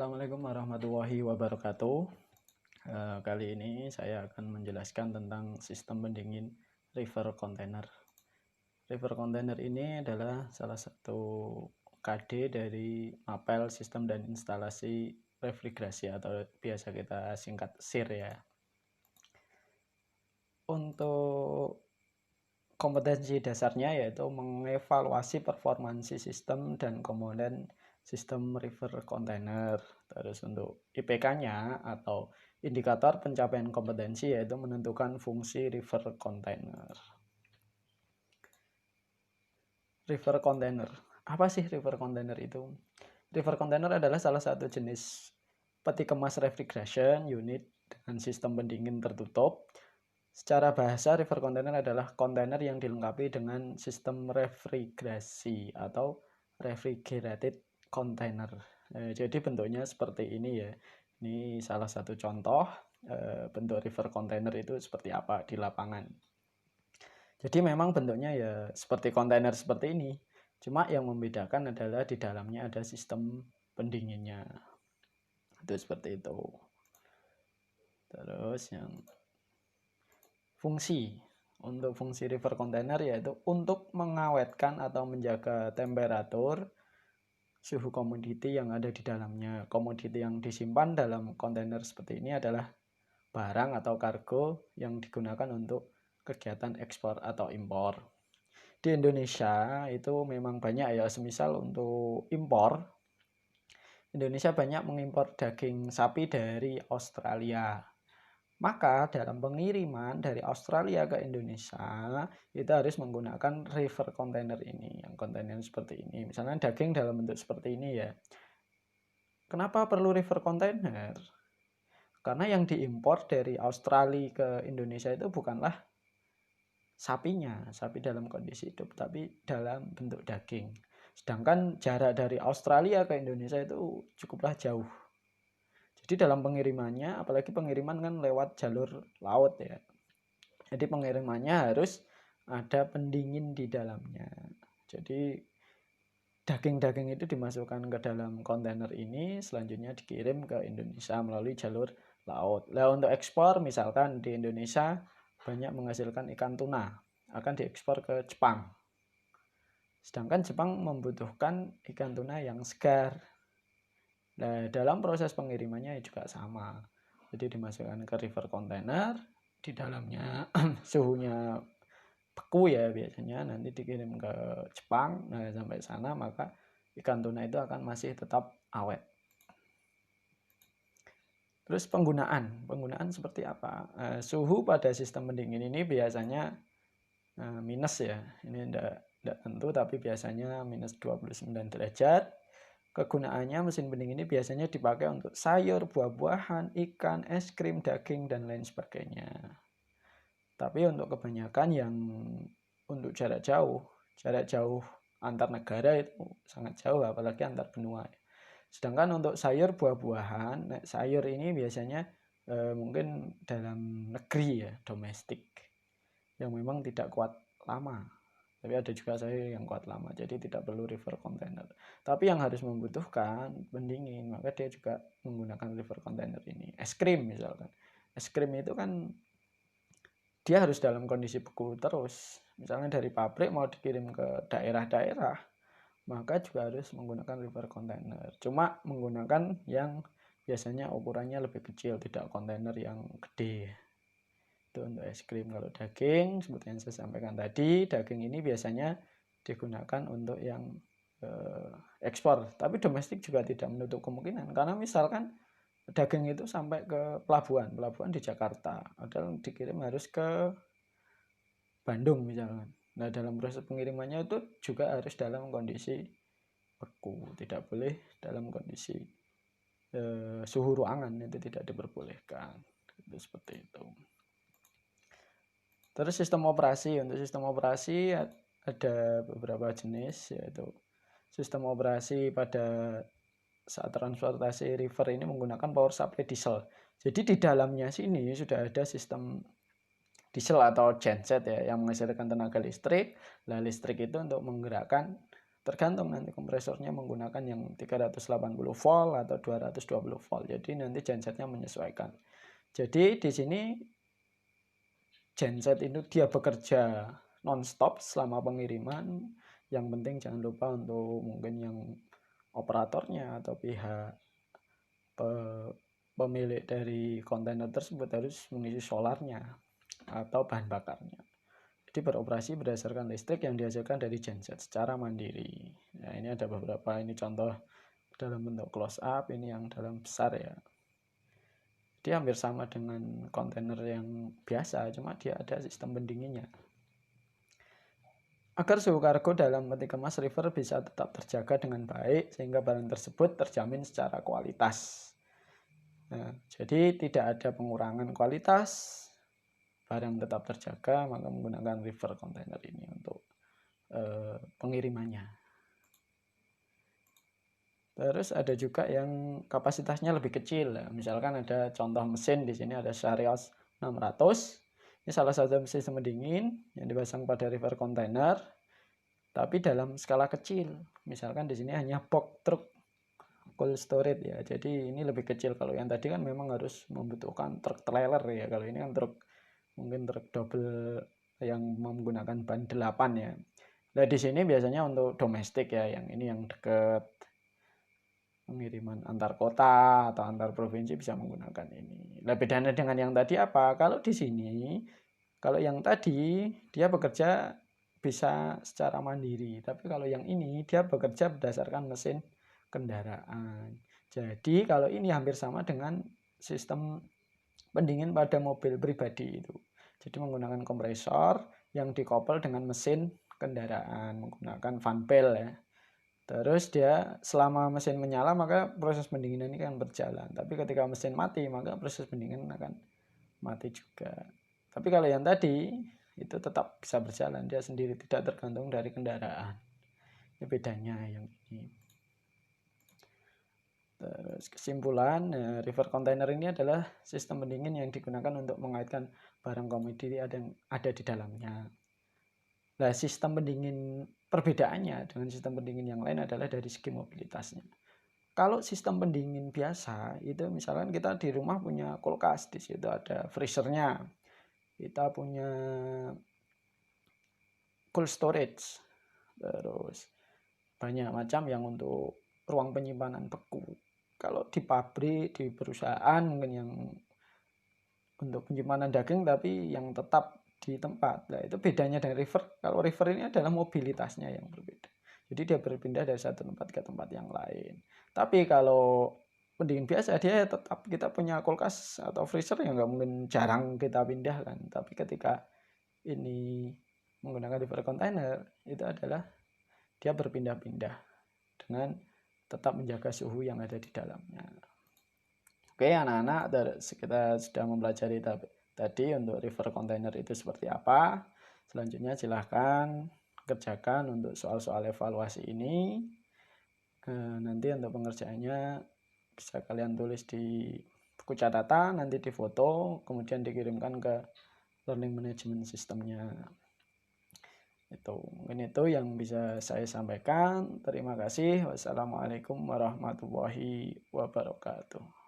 Assalamualaikum warahmatullahi wabarakatuh. Kali ini saya akan menjelaskan tentang sistem pendingin river container. River container ini adalah salah satu KD dari mapel sistem dan instalasi refrigerasi atau biasa kita singkat SIR ya. Untuk kompetensi dasarnya yaitu mengevaluasi performansi sistem dan komponen sistem river container. Terus untuk IPK-nya atau indikator pencapaian kompetensi yaitu menentukan fungsi river container. River container. Apa sih river container itu? River container adalah salah satu jenis peti kemas refrigeration unit dengan sistem pendingin tertutup. Secara bahasa, river container adalah kontainer yang dilengkapi dengan sistem refrigerasi atau refrigerated container. Jadi bentuknya seperti ini ya. Ini salah satu contoh bentuk river container itu seperti apa di lapangan. Jadi memang bentuknya ya seperti kontainer seperti ini. Cuma yang membedakan adalah di dalamnya ada sistem pendinginnya. Itu seperti itu. Terus yang fungsi. Untuk fungsi river container yaitu untuk mengawetkan atau menjaga temperatur suhu komoditi yang ada di dalamnya. Komoditi yang disimpan dalam kontainer seperti ini adalah barang atau kargo yang digunakan untuk kegiatan ekspor atau impor. Di Indonesia itu memang banyak ya, semisal untuk impor, Indonesia banyak mengimpor daging sapi dari Australia. Maka dalam pengiriman dari Australia ke Indonesia itu harus menggunakan river container ini, yang kontainer seperti ini. Misalnya daging dalam bentuk seperti ini ya. Kenapa perlu river container? Karena yang diimpor dari Australia ke Indonesia itu bukanlah sapinya, sapi dalam kondisi hidup, tapi dalam bentuk daging. Sedangkan jarak dari Australia ke Indonesia itu cukuplah jauh. Jadi dalam pengirimannya, apalagi pengiriman kan lewat jalur laut ya. Jadi pengirimannya harus ada pendingin di dalamnya. Jadi daging-daging itu dimasukkan ke dalam kontainer ini, selanjutnya dikirim ke Indonesia melalui jalur laut. Nah, untuk ekspor misalkan di Indonesia banyak menghasilkan ikan tuna, akan diekspor ke Jepang. Sedangkan Jepang membutuhkan ikan tuna yang segar. Nah, dalam proses pengirimannya juga sama. Jadi dimasukkan ke river container, di dalamnya suhunya beku ya biasanya, nanti dikirim ke Jepang. Nah, sampai sana maka ikan tuna itu akan masih tetap awet. Terus penggunaan seperti apa? Suhu pada sistem pendingin ini biasanya minus ya. Ini tidak tentu, tapi biasanya minus 29 derajat. Kegunaannya mesin pendingin ini biasanya dipakai untuk sayur, buah-buahan, ikan, es krim, daging, dan lain sebagainya. Tapi untuk kebanyakan yang untuk jarak jauh antar negara itu sangat jauh, apalagi antar benua. Sedangkan untuk sayur, buah-buahan, sayur ini biasanya mungkin dalam negeri ya, domestik, yang memang tidak kuat lama. Tapi ada juga sayur yang kuat lama, jadi tidak perlu river container. Tapi yang harus membutuhkan pendingin, maka dia juga menggunakan river container ini. Es krim misalkan. Es krim itu kan dia harus dalam kondisi beku terus. Misalnya dari pabrik mau dikirim ke daerah-daerah, maka juga harus menggunakan river container. Cuma menggunakan yang biasanya ukurannya lebih kecil, tidak kontainer yang gede. Itu untuk es krim. Kalau daging, seperti yang saya sampaikan tadi, daging ini biasanya digunakan untuk yang ekspor. Tapi domestik juga tidak menutup kemungkinan. Karena misalkan daging itu sampai ke pelabuhan di Jakarta, padahal dikirim harus ke Bandung misalkan. Nah, dalam proses pengirimannya itu juga harus dalam kondisi beku, tidak boleh dalam kondisi suhu ruangan, itu tidak diperbolehkan. Itu seperti itu. Terus sistem operasi. Untuk sistem operasi ada beberapa jenis, yaitu sistem operasi pada saat transportasi river ini menggunakan power supply diesel. Jadi di dalamnya sini sudah ada sistem diesel atau genset ya, yang menghasilkan tenaga listrik. Nah, listrik itu untuk menggerakkan Tergantung nanti kompresornya menggunakan yang 380 volt atau 220 volt. Jadi nanti gensetnya menyesuaikan. Jadi di sini genset itu dia bekerja non-stop selama pengiriman. Yang penting jangan lupa untuk mungkin yang operatornya atau pihak pemilik dari kontainer tersebut harus mengisi solarnya atau bahan bakarnya. Jadi beroperasi berdasarkan listrik yang dihasilkan dari genset secara mandiri. Nah, ini ada beberapa, ini contoh dalam bentuk close up, ini yang dalam besar ya. Dia hampir sama dengan kontainer yang biasa, cuma dia ada sistem pendinginnya. Agar suhu kargo dalam peti kemas river bisa tetap terjaga dengan baik, sehingga barang tersebut terjamin secara kualitas. Nah, jadi tidak ada pengurangan kualitas, barang tetap terjaga, maka menggunakan river container ini untuk pengirimannya. Terus ada juga yang kapasitasnya lebih kecil. Misalkan ada contoh mesin di sini ada Sharios 600. Ini salah satu sistem pendingin yang dipasang pada river container, tapi dalam skala kecil. Misalkan di sini hanya box truk cold storage ya. Jadi ini lebih kecil. Kalau yang tadi kan memang harus membutuhkan truk trailer ya. Kalau ini kan truk mungkin truk double yang menggunakan ban 8 ya. Nah di sini biasanya untuk domestik ya, yang ini yang dekat pengiriman antar kota atau antar provinsi bisa menggunakan ini. Nah, bedanya dengan yang tadi apa? Kalau di sini, kalau yang tadi dia bekerja bisa secara mandiri, tapi kalau yang ini dia bekerja berdasarkan mesin kendaraan. Jadi kalau ini hampir sama dengan sistem pendingin pada mobil pribadi itu. Jadi menggunakan kompresor yang dikoppel dengan mesin kendaraan menggunakan fan belt ya. Terus dia selama mesin menyala maka proses pendinginan ini akan berjalan. Tapi ketika mesin mati maka proses pendinginan akan mati juga. Tapi kalau yang tadi itu tetap bisa berjalan, dia sendiri tidak tergantung dari kendaraan. Ini bedanya yang ini. Terus kesimpulan, river container ini adalah sistem pendingin yang digunakan untuk mengaitkan barang komoditi yang ada di dalamnya. Nah, sistem pendingin perbedaannya dengan sistem pendingin yang lain adalah dari segi mobilitasnya. Kalau sistem pendingin biasa itu misalkan kita di rumah punya kulkas, di situ ada freezernya, kita punya cold storage, terus banyak macam yang untuk ruang penyimpanan beku. Kalau di pabrik, di perusahaan mungkin yang untuk penyimpanan daging tapi yang tetap di tempat. Nah, itu bedanya dengan river. Kalau river ini adalah mobilitasnya yang berbeda. Jadi dia berpindah dari satu tempat ke tempat yang lain. Tapi kalau pendingin biasa dia tetap kita punya kulkas atau freezer yang nggak mungkin jarang kita pindahkan. Tapi ketika ini menggunakan river container itu adalah dia berpindah-pindah dengan tetap menjaga suhu yang ada di dalamnya. Oke anak-anak, kita sudah mempelajari tadi untuk river container itu seperti apa. Selanjutnya silahkan kerjakan untuk soal-soal evaluasi ini. Nanti untuk pengerjaannya bisa kalian tulis di buku catatan, nanti difoto, kemudian dikirimkan ke learning management systemnya. Mungkin itu yang bisa saya sampaikan. Terima kasih. Wassalamualaikum warahmatullahi wabarakatuh.